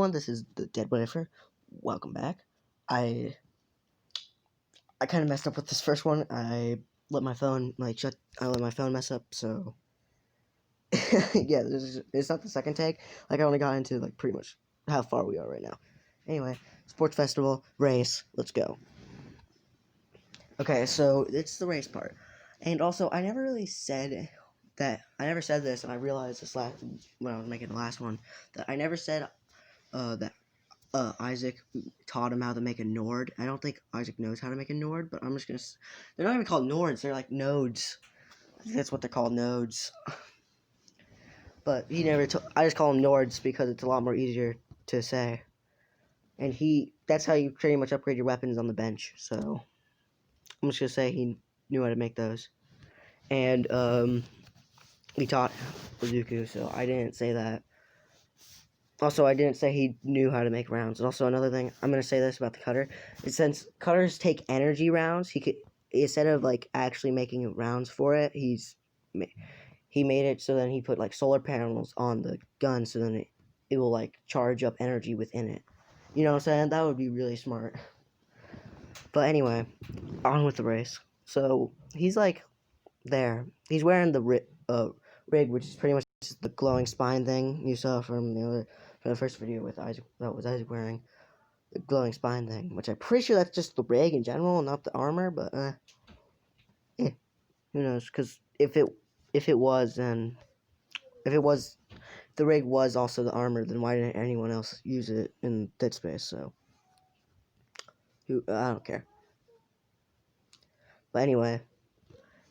everyone, this is the Dead Wafer. Welcome back. I kind of messed up with this first one. I let my phone mess up. So yeah, it's not the second take. Like I only got into like pretty much how far we are right now. Anyway, sports festival race. Let's go. Okay, so it's the race part, and also I never really said that. I never said this, and I realized this when I was making the last one that I never said that Isaac taught him how to make a Nord. I don't think Isaac knows how to make a Nord, but I'm just gonna. They're not even called Nords. They're like nodes. I think that's what they're called, nodes. But he never. I just call them Nords because it's a lot more easier to say. And that's how you pretty much upgrade your weapons on the bench. So I'm just gonna say he knew how to make those. And he taught deku, so I didn't say that. Also, I didn't say he knew how to make rounds. And also, another thing, I'm going to say this about the cutter, is since cutters take energy rounds, he could, instead of, like, actually making rounds for it, he made it so then he put, like, solar panels on the gun, so then it will, like, charge up energy within it. You know what I'm saying? That would be really smart. But anyway, on with the race. So, he's, like, there. He's wearing the rig, which is pretty much just the glowing spine thing you saw from the first video with Isaac. That was Isaac wearing the glowing spine thing, which I'm pretty sure that's just the rig in general, not the armor. But who knows? Because if it was, then if the rig was also the armor, then why didn't anyone else use it in Dead Space? So I don't care. But anyway.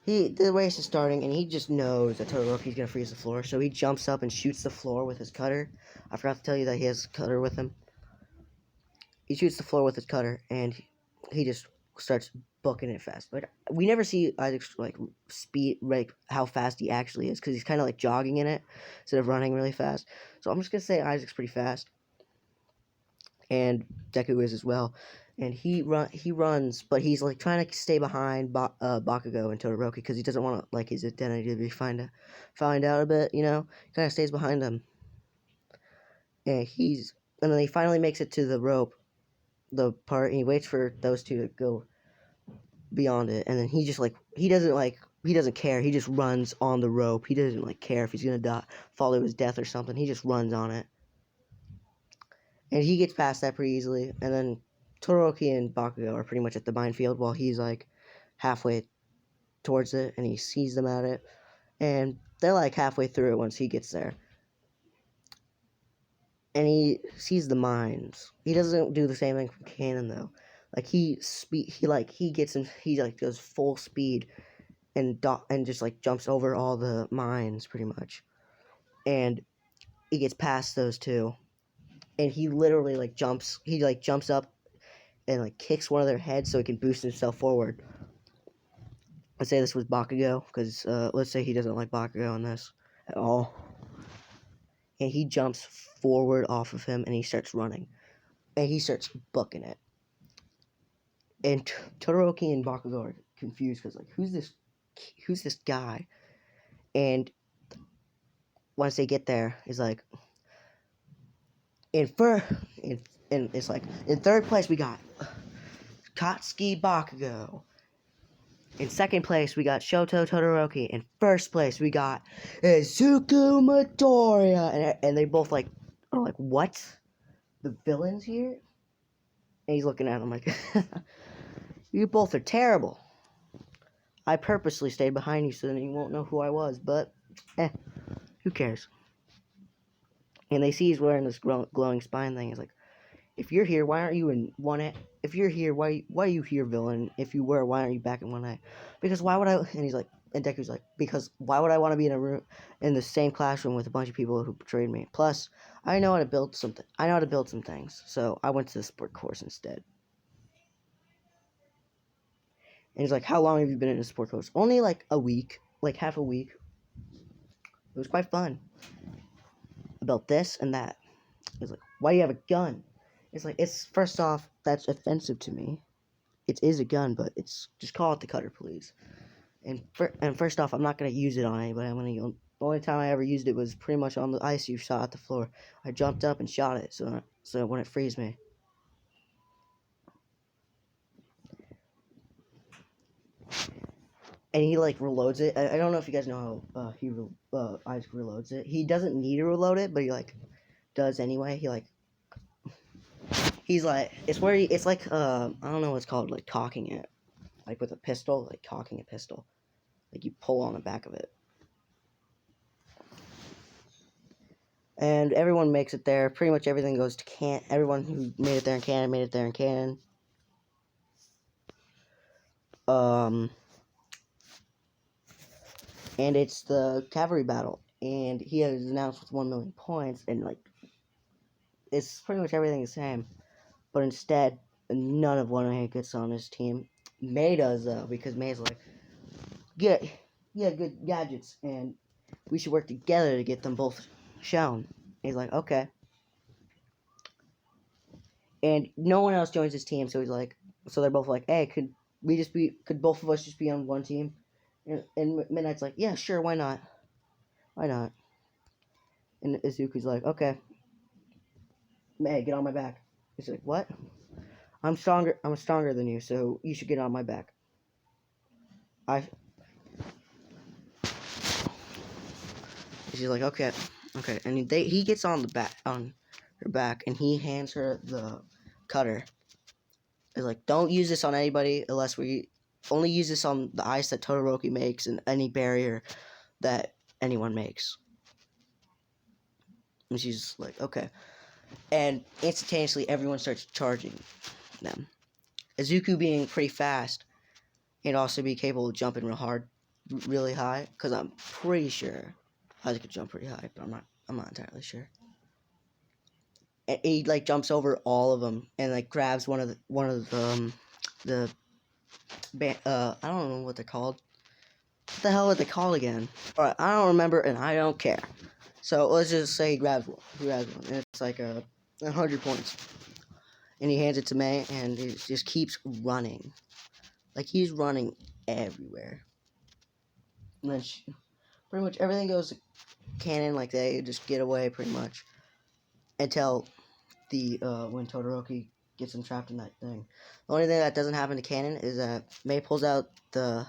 The race is starting, and he just knows that Todoroki's gonna freeze the floor, so he jumps up and shoots the floor with his cutter. I forgot to tell you that he has a cutter with him. He shoots the floor with his cutter, and he just starts booking it fast. Like, we never see Isaac's, like, speed, like, how fast he actually is, because he's kind of, like, jogging in it, instead of running really fast. So I'm just gonna say Isaac's pretty fast. And Deku is as well. And he runs, but he's like trying to stay behind Bakugo and Todoroki because he doesn't want like his identity to be find out a bit, you know. He kind of stays behind them, and then he finally makes it to the rope, the part, and he waits for those two to go beyond it, and then he doesn't care. He just runs on the rope. He doesn't like care if he's gonna die, fall to his death or something. He just runs on it. And he gets past that pretty easily, and then Todoroki and Bakugo are pretty much at the minefield while he's, like, halfway towards it, and he sees them at it, and they're, like, halfway through it once he gets there. And he sees the mines. He doesn't do the same thing from Kanon, though. Like, he goes full speed and just, like, jumps over all the mines, pretty much. And he gets past those two. And he literally, like, jumps up and, like, kicks one of their heads so he can boost himself forward. Let's say this was Bakugo, because, let's say he doesn't like Bakugo in this at all. And he jumps forward off of him, and he starts running. And he starts booking it. And Todoroki and Bakugo are confused, because, like, who's this guy? And once they get there, it's like, in third place we got Katsuki Bakugo. In second place we got Shoto Todoroki. In first place we got Izuku Midoriya. And they both are like, what? The villain's here? And he's looking at him like, you both are terrible. I purposely stayed behind you so that you won't know who I was, but who cares? And they see he's wearing this glowing spine thing. He's like, if you're here, why aren't you in 1A? If you're here, why are you here, villain? If you were, why aren't you back in 1A? Because why would I? And Deku's like, because why would I want to be in the same classroom with a bunch of people who betrayed me? Plus, I know how to build something. I know how to build some things, so I went to the sport course instead. And he's like, how long have you been in a sport course? Only like a week, like half a week. It was quite fun. I built this and that. He's like, why do you have a gun? It's first off, that's offensive to me. It is a gun, but just call it the cutter, please. And first off, I'm not gonna use it on anybody. The only time I ever used it was pretty much on the ice you saw at the floor. I jumped up and shot it, so so when it frees me. And he like reloads it. I don't know if you guys know how Isaac reloads it. He doesn't need to reload it, but he like does anyway. He's like it's where it's like I don't know what it's called, like cocking it, like with a pistol, like cocking a pistol, like you pull on the back of it. And everyone makes it there. Pretty much everything goes to can. Everyone who made it there in canon made it there in canon. And it's the cavalry battle, and he has announced with 1 million points, and like it's pretty much everything the same, but instead none of 108 gets on his team. May does though, because May's like, yeah, good gadgets, and we should work together to get them both shown. He's like, okay. And no one else joins his team, so he's like, so they're both like, hey, could both of us just be on one team? And Midnight's like, yeah, sure, why not? And Izuku's like, okay, May, get on my back. He's like, what? I'm stronger than you, so you should get on my back. She's like, okay, and he gets on her back, and he hands her the cutter. He's like, don't use this on anybody unless we only use this on the ice that Todoroki makes and any barrier that anyone makes. And she's like, okay. And instantaneously, everyone starts charging them. Izuku being pretty fast, and also be capable of jumping really high, because I'm pretty sure Isaac could jump pretty high, but I'm not entirely sure. And he like jumps over all of them and like grabs one of the I don't know what they're called. What the hell are they called again? Alright, I don't remember and I don't care. So let's just say he grabs one. And it's like 100 points. And he hands it to May, and he just keeps running. Like he's running everywhere. And then pretty much everything goes to canon, like they just get away pretty much. Until when Todoroki gets him trapped in that thing. The only thing that doesn't happen to canon is that May pulls out the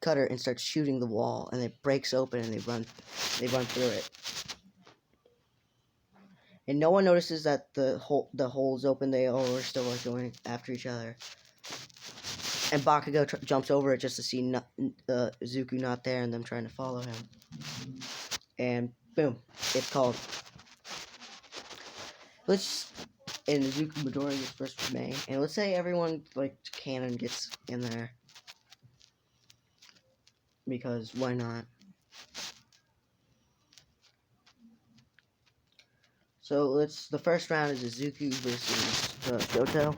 cutter and starts shooting the wall, and it breaks open, and they run through it. And no one notices that the hole's open. They all are still like going after each other. And Bakugo jumps over it just to see Izuku not there and them trying to follow him. And boom, it's called. And Izuku Midoriya gets first May, and let's say everyone like canon gets in there, because why not? So the first round is Izuku versus Shoto.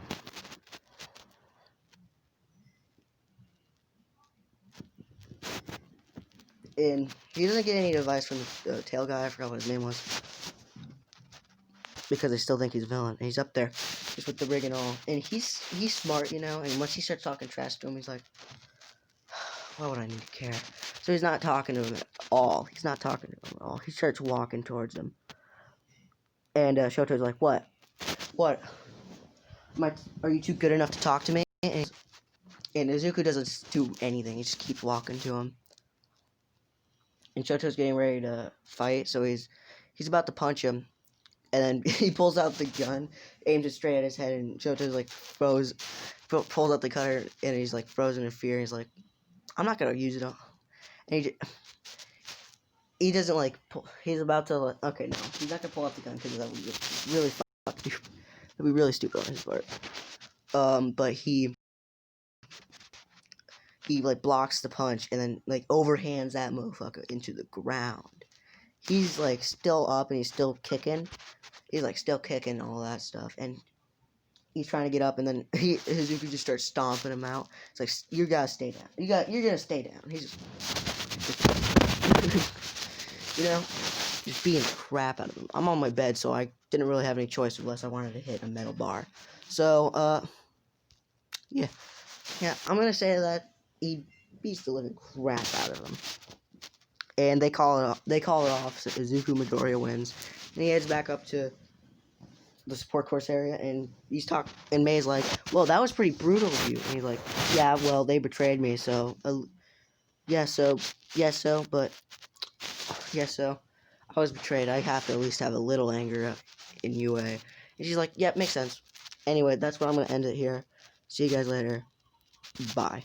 And he doesn't get any advice from the tail guy. I forgot what his name was, because I still think he's a villain. And he's up there, just with the rig and all. And he's smart, you know. And once he starts talking trash to him, he's like, why would I need to care? So he's not talking to him at all. He starts walking towards him. And Shoto's like, what? Are you too good enough to talk to me? And Izuku doesn't do anything. He just keeps walking to him. And Shoto's getting ready to fight, so he's about to punch him. And then he pulls out the gun, aims it straight at his head, and Shoto's like pulls out the cutter, and he's like frozen in fear. And he's like, I'm not gonna use it all. And he doesn't like he's about to like, okay, no, he's not gonna pull out the gun, because that would be really that'd be really stupid on his part. But he like blocks the punch, and then like overhands that motherfucker into the ground. He's like still up, and he's still kicking. He's like still kicking all that stuff, and he's trying to get up, and then Izuku just starts stomping him out. It's like, you gotta stay down. You're gonna stay down. He's just you know, just beating the crap out of him. I'm on my bed, so I didn't really have any choice unless I wanted to hit a metal bar. So yeah, I'm gonna say that he beats the living crap out of him. And they call it off. So Izuku Midoriya wins, and he heads back up to the support course area, and and May's like, well, that was pretty brutal of you. And he's like, yeah, well, they betrayed me, so yeah, so yeah, so but yeah, so I was betrayed. I have to at least have a little anger in UA. And she's like, yep, makes sense. Anyway, that's where I'm gonna end it here. See you guys later. Bye.